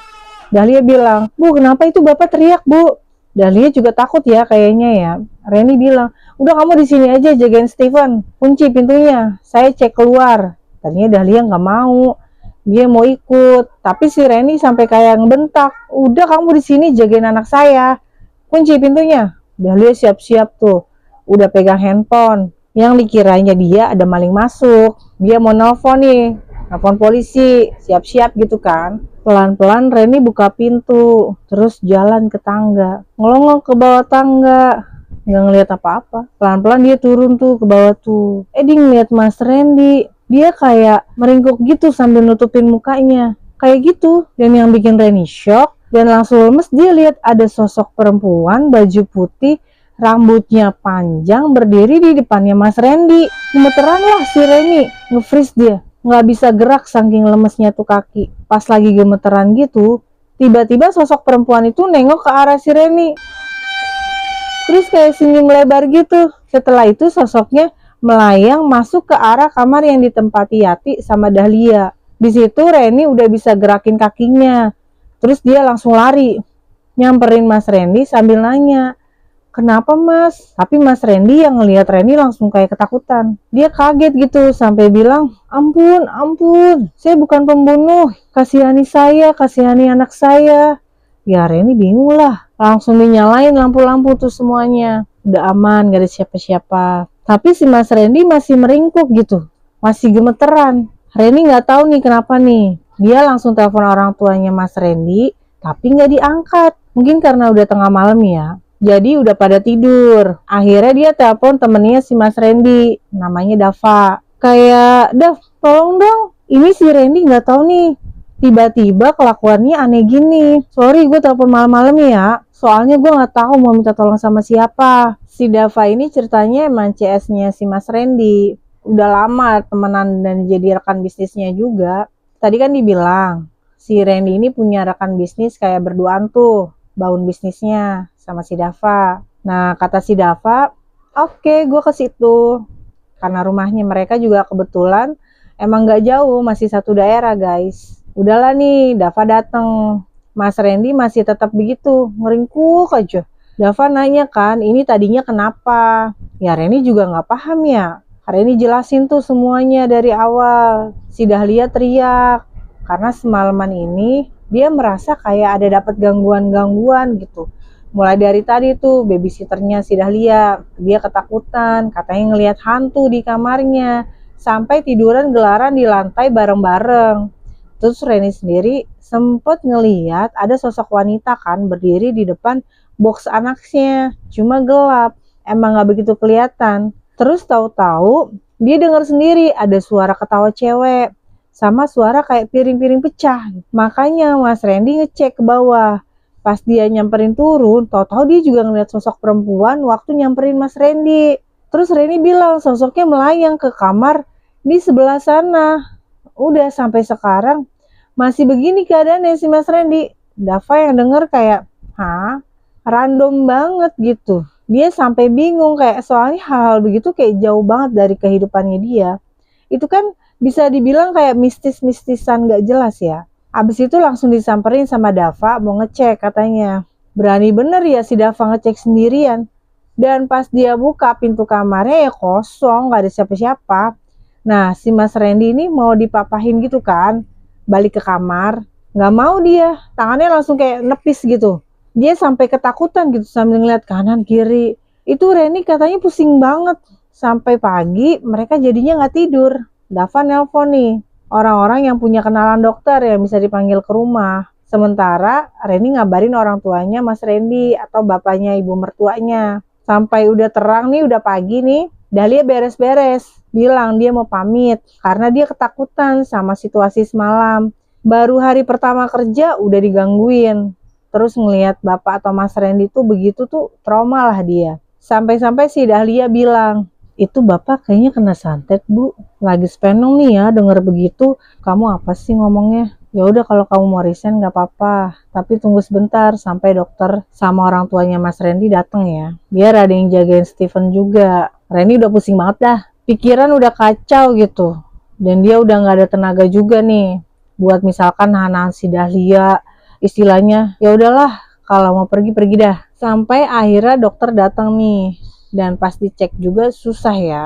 Dahlia bilang, Bu kenapa itu Bapak teriak Bu? Dahlia juga takut ya kayaknya ya. Reni bilang, udah kamu di sini aja jagain Steven. Kunci pintunya, saya cek keluar. Tadinya Dahlia nggak mau. Dia mau ikut, tapi si Reni sampai kayak ngebentak. Udah kamu di sini jagain anak saya. Kunci pintunya. Dahlia siap-siap tuh. Udah pegang handphone. Yang dikiranya dia ada maling masuk. Dia mau nelfon nih. Nelfon polisi. Siap-siap gitu kan. Pelan-pelan Reni buka pintu. Terus jalan ke tangga. Ngelongok ke bawah tangga. Nggak ngeliat apa-apa. Pelan-pelan dia turun tuh ke bawah tuh. Dia ngeliat Mas Randy. Dia kayak meringkuk gitu sambil nutupin mukanya. Kayak gitu. Dan yang bikin Reni shock dan langsung lemes, dia lihat ada sosok perempuan baju putih, rambutnya panjang, berdiri di depannya Mas Randy. Gemeteran lah si Reni. Nge-freeze dia. Nggak bisa gerak saking lemesnya tuh kaki. Pas lagi gemeteran gitu, tiba-tiba sosok perempuan itu nengok ke arah si Reni. Terus kayak senyum lebar gitu. Setelah itu sosoknya melayang masuk ke arah kamar yang ditempati Yati sama Dahlia. Di situ Reni udah bisa gerakin kakinya. Terus dia langsung lari, nyamperin Mas Randy sambil nanya, kenapa Mas? Tapi Mas Randy yang ngelihat Reni langsung kayak ketakutan. Dia kaget gitu sampai bilang, ampun, ampun, saya bukan pembunuh. Kasihani saya, kasihani anak saya. Ya Reni bingung lah. Langsung dinyalain lampu-lampu tuh semuanya. Udah aman, gak ada siapa-siapa. Tapi si Mas Randy masih meringkuk gitu. Masih gemeteran. Reni gak tahu nih kenapa nih. Dia langsung telepon orang tuanya Mas Randy, tapi nggak diangkat. Mungkin karena udah tengah malam ya. Jadi udah pada tidur. Akhirnya dia telepon temennya si Mas Randy, namanya Dava. Kayak, Dav, tolong dong. Ini si Randy nggak tahu nih. Tiba-tiba kelakuannya aneh gini. Sorry gue telepon malam-malam ya. Soalnya gue nggak tahu mau minta tolong sama siapa. Si Dava ini ceritanya emang CS-nya si Mas Randy. Udah lama temenan dan jadi rekan bisnisnya juga. Tadi kan dibilang, si Randy ini punya rekan bisnis kayak berduaan tuh, bangun bisnisnya sama si Dava. Nah, kata si Dava, oke, gue ke situ. Karena rumahnya mereka juga kebetulan emang gak jauh, masih satu daerah guys. Udahlah nih, Dava dateng. Mas Randy masih tetap begitu, ngeringkuk aja. Dava nanya kan, ini tadinya kenapa? Ya Randy juga gak paham ya. Randy jelasin tuh semuanya dari awal. Si Dahlia teriak karena semalaman ini dia merasa kayak ada dapat gangguan-gangguan gitu. Mulai dari tadi tuh babysitternya si Dahlia, dia ketakutan, katanya ngelihat hantu di kamarnya, sampai tiduran gelaran di lantai bareng-bareng. Terus Randy sendiri sempet ngelihat ada sosok wanita kan berdiri di depan box anaknya, cuma gelap, emang gak begitu kelihatan. Terus tahu-tahu dia dengar sendiri ada suara ketawa cewek sama suara kayak piring-piring pecah. Makanya Mas Randy ngecek ke bawah. Pas dia nyamperin turun, tahu-tahu dia juga ngeliat sosok perempuan waktu nyamperin Mas Randy. Terus Randy bilang sosoknya melayang ke kamar di sebelah sana. Udah sampai sekarang masih begini keadaannya si Mas Randy. Dava yang denger kayak, hah? Random banget gitu. Dia sampai bingung kayak soalnya hal-hal begitu kayak jauh banget dari kehidupannya dia. Itu kan bisa dibilang kayak mistis-mistisan gak jelas ya. Abis itu langsung disamperin sama Dava mau ngecek katanya. Berani bener ya si Dava ngecek sendirian. Dan pas dia buka pintu kamarnya ya kosong, gak ada siapa-siapa. Nah si Mas Randy ini mau dipapahin gitu kan. Balik ke kamar. Gak mau dia, tangannya langsung kayak nepis gitu. Dia sampai ketakutan gitu sambil ngeliat kanan kiri. Itu Randy katanya pusing banget. Sampai pagi mereka jadinya gak tidur. Dava nelpon nih orang-orang yang punya kenalan dokter yang bisa dipanggil ke rumah. Sementara Randy ngabarin orang tuanya Mas Randy atau bapaknya ibu mertuanya. Sampai udah terang nih, udah pagi nih, Dahlia beres-beres. Bilang dia mau pamit karena dia ketakutan sama situasi semalam. Baru hari pertama kerja udah digangguin. Terus ngelihat bapak atau Mas Randy tuh begitu tuh trauma lah dia. Sampai-sampai si Dahlia bilang, itu bapak kayaknya kena santet bu. Lagi spenong nih ya denger begitu. Kamu apa sih ngomongnya? Ya udah kalau kamu mau resign gak apa-apa. Tapi tunggu sebentar sampai dokter sama orang tuanya Mas Randy datang ya. Biar ada yang jagain Steven juga. Randy udah pusing banget dah. Pikiran udah kacau gitu. Dan dia udah gak ada tenaga juga nih. Buat misalkan nahan si Dahlia. Istilahnya ya udahlah kalau mau pergi dah. Sampai akhirnya dokter datang nih dan pas dicek juga susah ya.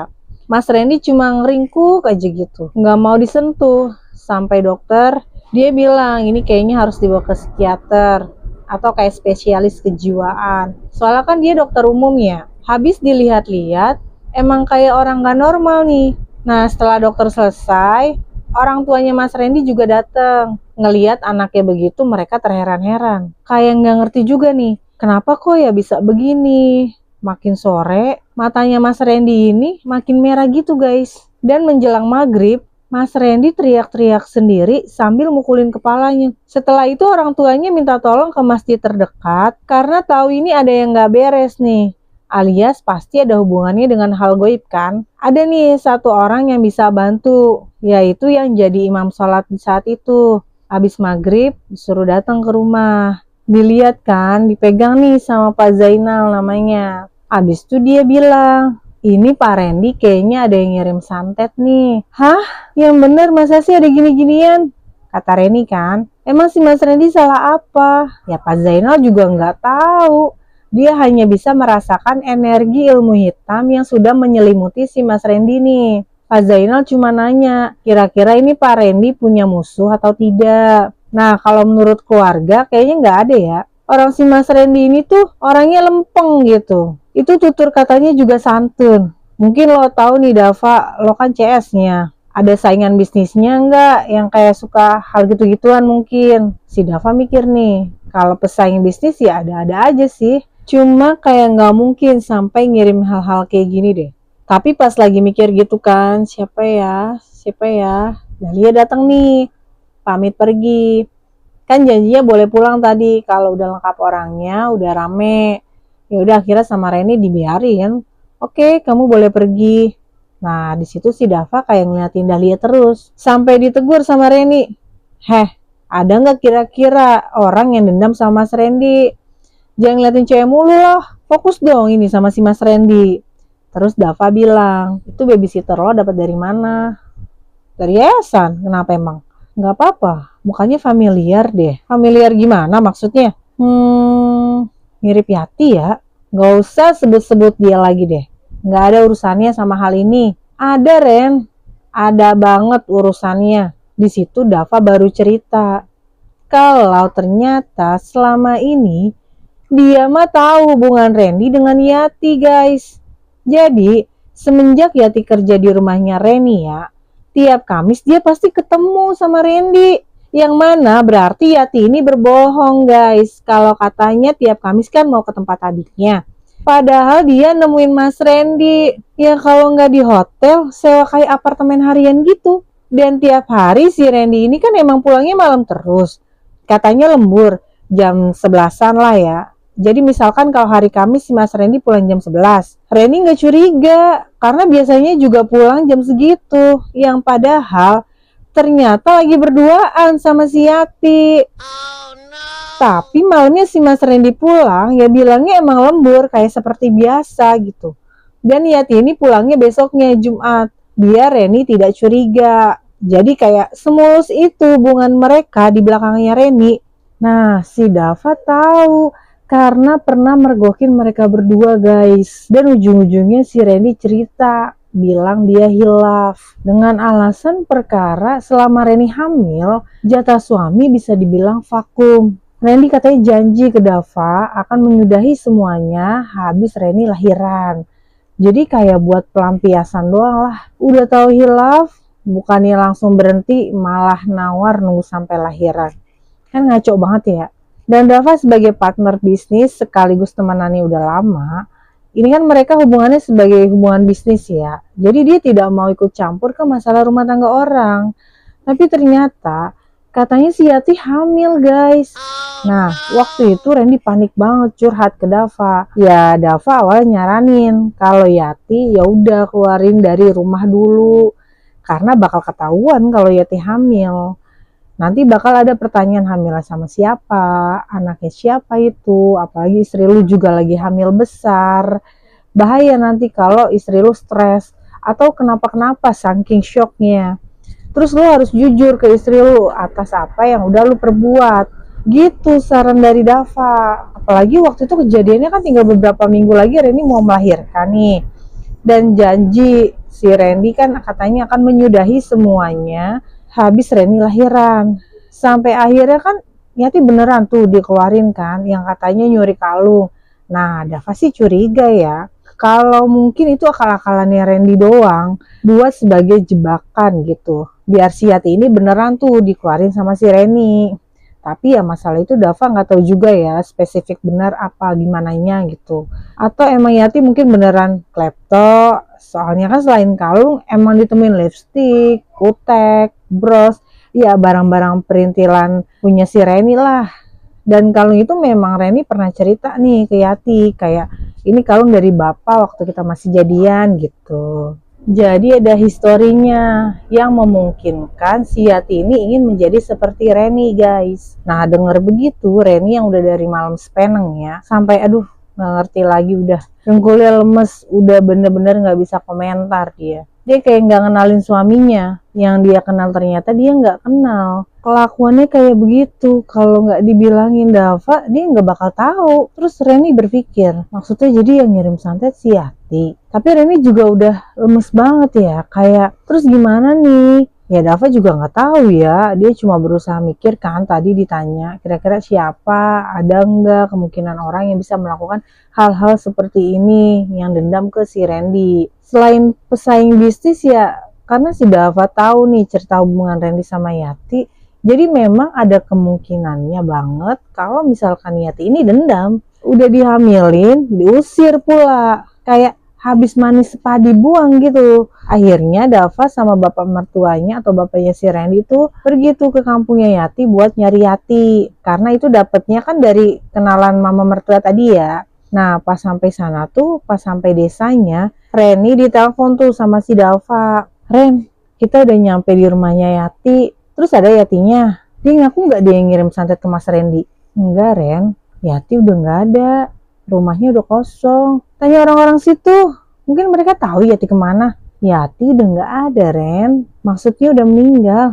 Mas Randy cuma ngeringkuk aja gitu, nggak mau disentuh. Sampai dokter dia bilang ini kayaknya harus dibawa ke psikiater atau kayak spesialis kejiwaan. Soalnya kan dia dokter umum ya. Habis dilihat-lihat emang kayak orang nggak normal nih. Nah setelah dokter selesai, orang tuanya Mas Randy juga datang. Ngeliat anaknya begitu mereka terheran-heran. Kayak nggak ngerti juga nih, kenapa kok ya bisa begini. Makin sore, matanya Mas Randy ini makin merah gitu guys. Dan menjelang maghrib, Mas Randy teriak-teriak sendiri sambil mukulin kepalanya. Setelah itu orang tuanya minta tolong ke masjid terdekat karena tahu ini ada yang nggak beres nih. Alias pasti ada hubungannya dengan hal goib kan. Ada nih satu orang yang bisa bantu, yaitu yang jadi imam sholat di saat itu. Habis maghrib disuruh datang ke rumah. Dilihat kan, dipegang nih sama Pak Zainal namanya. Habis itu dia bilang, ini Pak Randy kayaknya ada yang ngirim santet nih. Hah? Yang bener masa sih ada gini-ginian? Kata Randy kan. Emang si Mas Randy salah apa? Ya Pak Zainal juga nggak tahu. Dia hanya bisa merasakan energi ilmu hitam yang sudah menyelimuti si Mas Randy nih. Pak Zainal cuma nanya, kira-kira ini Pak Randy punya musuh atau tidak? Nah, kalau menurut keluarga kayaknya nggak ada ya. Orang si Mas Randy ini tuh orangnya lempeng gitu. Itu tutur katanya juga santun. Mungkin lo tahu nih Dava, lo kan CS-nya. Ada saingan bisnisnya nggak yang kayak suka hal gitu-gituan mungkin. Si Dava mikir nih, kalau pesaing bisnis ya ada-ada aja sih. Cuma kayak nggak mungkin sampai ngirim hal-hal kayak gini deh. Tapi pas lagi mikir gitu kan, siapa ya? Dahlia datang nih, pamit pergi. Kan janjinya boleh pulang tadi kalau udah lengkap orangnya, udah rame. Ya udah akhirnya sama Reni dibiarin. Oke, kamu boleh pergi. Nah, di situ si Dava kayak ngeliatin Dahlia terus. Sampai ditegur sama Reni. Heh, ada nggak kira-kira orang yang dendam sama Mas Randy? Jangan ngeliatin cewek mulu loh. Fokus dong ini sama si Mas Randy. Terus Dava bilang, itu babysitter lo dapat dari mana? Dari yayasan. Kenapa emang? Nggak apa-apa. Mukanya familiar deh. Familiar gimana maksudnya? Mirip Yati ya. Nggak usah sebut-sebut dia lagi deh. Nggak ada urusannya sama hal ini. Ada, Ren. Ada banget urusannya. Di situ Dava baru cerita. Kalau ternyata selama ini dia mah tahu hubungan Randy dengan Yati, guys. Jadi, semenjak Yati kerja di rumahnya Reni ya, tiap Kamis dia pasti ketemu sama Randy. Yang mana berarti Yati ini berbohong, guys. Kalau katanya tiap Kamis kan mau ke tempat adiknya. Padahal dia nemuin Mas Randy. Ya kalau nggak di hotel, sewa kayak apartemen harian gitu. Dan tiap hari si Randy ini kan emang pulangnya malam terus. Katanya lembur, jam 11-an lah ya. Jadi misalkan kalau hari Kamis si Mas Randy pulang jam 11. Randy nggak curiga, karena biasanya juga pulang jam segitu. Yang padahal ternyata lagi berduaan sama si Yati. Tapi malamnya si Mas Randy pulang, ya bilangnya emang lembur, kayak seperti biasa gitu. Dan Yati ini pulangnya besoknya Jumat, biar Reni tidak curiga. Jadi kayak semulus itu hubungan mereka di belakangnya Reni. Nah, si Dava tahu karena pernah mergokin mereka berdua, guys. Dan ujung-ujungnya si Reni cerita, bilang dia hilaf. Dengan alasan perkara selama Reni hamil, jatah suami bisa dibilang vakum. Randy katanya janji ke Dava akan menyudahi semuanya habis Reni lahiran. Jadi kayak buat pelampiasan doang lah. Udah tahu hilaf, bukannya langsung berhenti, malah nawar nunggu sampai lahiran. Kan ngaco banget ya. Dan Dava sebagai partner bisnis sekaligus temanannya udah lama, ini kan mereka hubungannya sebagai hubungan bisnis ya. Jadi dia tidak mau ikut campur ke masalah rumah tangga orang. Tapi ternyata katanya si Yati hamil, guys. Nah, waktu itu Randy panik banget curhat ke Dava. Ya, Dava awalnya nyaranin kalau Yati ya udah keluarin dari rumah dulu karena bakal ketahuan kalau Yati hamil. Nanti bakal ada pertanyaan hamil sama siapa, anaknya siapa itu, apalagi istri lu juga lagi hamil besar. Bahaya nanti kalau istri lu stres atau kenapa-kenapa saking shocknya. Terus lu harus jujur ke istri lu atas apa yang udah lu perbuat. Gitu saran dari Dava. Apalagi waktu itu kejadiannya kan tinggal beberapa minggu lagi Reni mau melahirkan nih. Dan janji si Randy kan katanya akan menyudahi semuanya habis Reni lahiran. Sampai akhirnya kan Yati beneran tuh dikeluarin kan yang katanya nyuri kalung. Nah, Dava sih curiga ya. Kalau mungkin itu akal-akalannya Randy doang buat sebagai jebakan gitu. Biar si Yati ini beneran tuh dikeluarin sama si Reni. Tapi ya masalah itu Dava nggak tahu juga ya spesifik benar apa gimananya gitu. Atau emang Yati mungkin beneran klepto. Soalnya kan selain kalung emang ditemuin lipstick, kutek, bros. Ya barang-barang perintilan punya si Reni lah. Dan kalung itu memang Reni pernah cerita nih ke Yati kayak ini kalung dari bapak waktu kita masih jadian gitu. Jadi ada historinya yang memungkinkan si Yati ini ingin menjadi seperti Reni, guys. Nah denger begitu Reni yang udah dari malam sepeneng ya sampai aduh nggak ngerti lagi udah dengkulnya lemes, udah bener-bener nggak bisa komentar dia. Dia kayak nggak kenalin suaminya, yang dia kenal ternyata dia nggak kenal. Kelakuannya kayak begitu, kalau nggak dibilangin Dava, dia nggak bakal tahu. Terus Reni berpikir, maksudnya jadi yang ngirim santet si Yati. Tapi Reni juga udah lemes banget ya, kayak terus gimana nih? Ya Dava juga nggak tahu ya, dia cuma berusaha mikir kan tadi ditanya kira-kira siapa, ada nggak kemungkinan orang yang bisa melakukan hal-hal seperti ini yang dendam ke si Randy. Selain pesaing bisnis ya karena si Dava tahu nih cerita hubungan Randy sama Yati. Jadi memang ada kemungkinannya banget kalau misalkan Yati ini dendam. Udah dihamilin, diusir pula. Kayak habis manis padi buang gitu. Akhirnya Dava sama bapak mertuanya atau bapaknya si Randy tuh pergi tuh ke kampungnya Yati buat nyari Yati. Karena itu dapetnya kan dari kenalan mama mertua tadi ya. Nah pas sampai sana tuh, pas sampai desanya, Reni ditelepon tuh sama si Dava. Ren, kita udah nyampe di rumahnya Yati. Terus ada Yatinya. Dia ngaku nggak dia yang ngirim santet ke Mas Randy? Enggak, Ren. Yati udah nggak ada. Rumahnya udah kosong. Tanya orang-orang situ. Mungkin mereka tahu Yati kemana. Yati udah nggak ada, Ren. Maksudnya udah meninggal.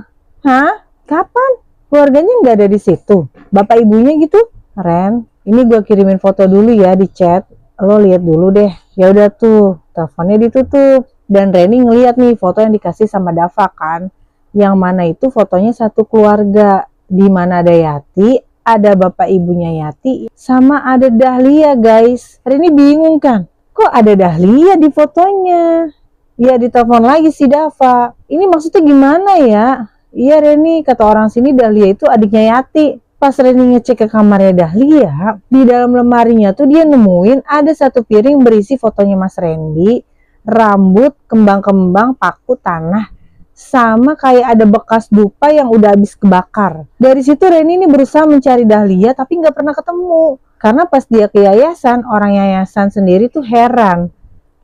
Hah? Kapan? Keluarganya nggak ada di situ? Bapak ibunya gitu? Ren, ini gue kirimin foto dulu ya di chat. Lo lihat dulu deh. Ya udah tuh, teleponnya ditutup. Dan Reni ngeliat nih foto yang dikasih sama Dava kan. Yang mana itu fotonya satu keluarga, di mana ada Yati, ada bapak ibunya Yati, sama ada Dahlia guys. Hari ini bingung kan, kok ada Dahlia di fotonya? Ya ditelepon lagi si Dava. Ini maksudnya gimana ya? Iya Reni, kata orang sini Dahlia itu adiknya Yati. Pas Reni ngecek ke kamarnya Dahlia, di dalam lemarinya tuh dia nemuin ada satu piring berisi fotonya Mas Randy, rambut, kembang-kembang, paku, tanah, sama kayak ada bekas dupa yang udah habis kebakar. Dari situ Reni ini berusaha mencari Dahlia tapi nggak pernah ketemu. Karena pas dia ke yayasan, orang yayasan sendiri tuh heran.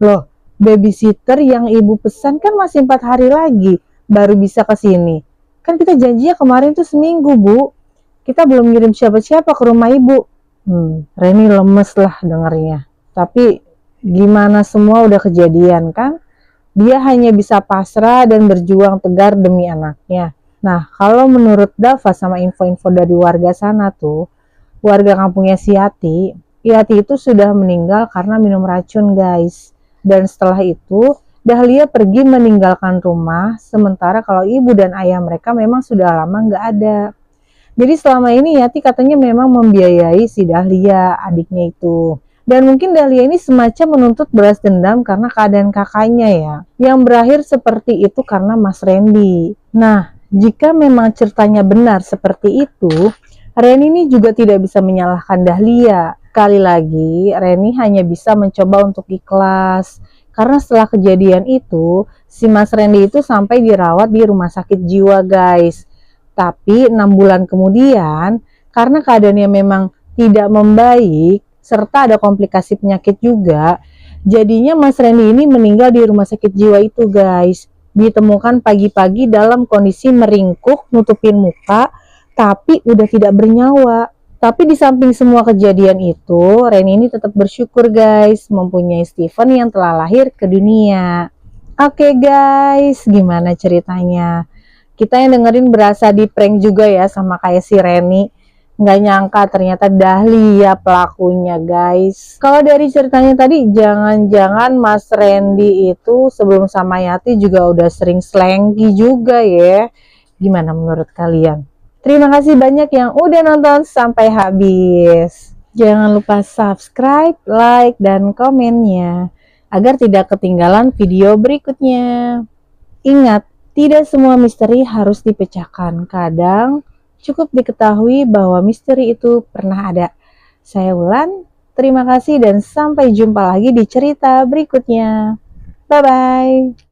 Loh, babysitter yang ibu pesan kan masih 4 hari lagi baru bisa ke sini. Kan kita janjinya kemarin tuh seminggu, Bu. Kita belum ngirim siapa-siapa ke rumah ibu. Reni lemes lah dengernya. Tapi gimana, semua udah kejadian kan? Dia hanya bisa pasrah dan berjuang tegar demi anaknya. Nah, kalau menurut Dava sama info-info dari warga sana tuh, warga kampungnya si Yati, Yati itu sudah meninggal karena minum racun guys. Dan setelah itu, Dahlia pergi meninggalkan rumah, sementara kalau ibu dan ayah mereka memang sudah lama nggak ada. Jadi selama ini Yati katanya memang membiayai si Dahlia, adiknya itu. Dan mungkin Dahlia ini semacam menuntut balas dendam karena keadaan kakaknya ya. Yang berakhir seperti itu karena Mas Randy. Nah, jika memang ceritanya benar seperti itu, Reni ini juga tidak bisa menyalahkan Dahlia. Sekali lagi, Reni hanya bisa mencoba untuk ikhlas. Karena setelah kejadian itu, si Mas Randy itu sampai dirawat di rumah sakit jiwa guys. Tapi 6 bulan kemudian, karena keadaannya memang tidak membaik, serta ada komplikasi penyakit juga, jadinya Mas Randy ini meninggal di rumah sakit jiwa itu guys. Ditemukan pagi-pagi dalam kondisi meringkuk, nutupin muka, tapi udah tidak bernyawa. Tapi di samping semua kejadian itu, Reni ini tetap bersyukur guys, mempunyai Steven yang telah lahir ke dunia. Oke guys, gimana ceritanya? Kita yang dengerin berasa di prank juga ya sama kayak si Reni. Nggak nyangka ternyata Dahlia pelakunya guys. Kalau dari ceritanya tadi, jangan-jangan Mas Randy itu sebelum sama Yati juga udah sering slanky juga ya. Gimana menurut kalian? Terima kasih banyak yang udah nonton sampai habis. Jangan lupa subscribe, like, dan komennya agar tidak ketinggalan video berikutnya. Ingat, tidak semua misteri harus dipecahkan. Kadang cukup diketahui bahwa misteri itu pernah ada. Saya Wulan, terima kasih dan sampai jumpa lagi di cerita berikutnya. Bye-bye.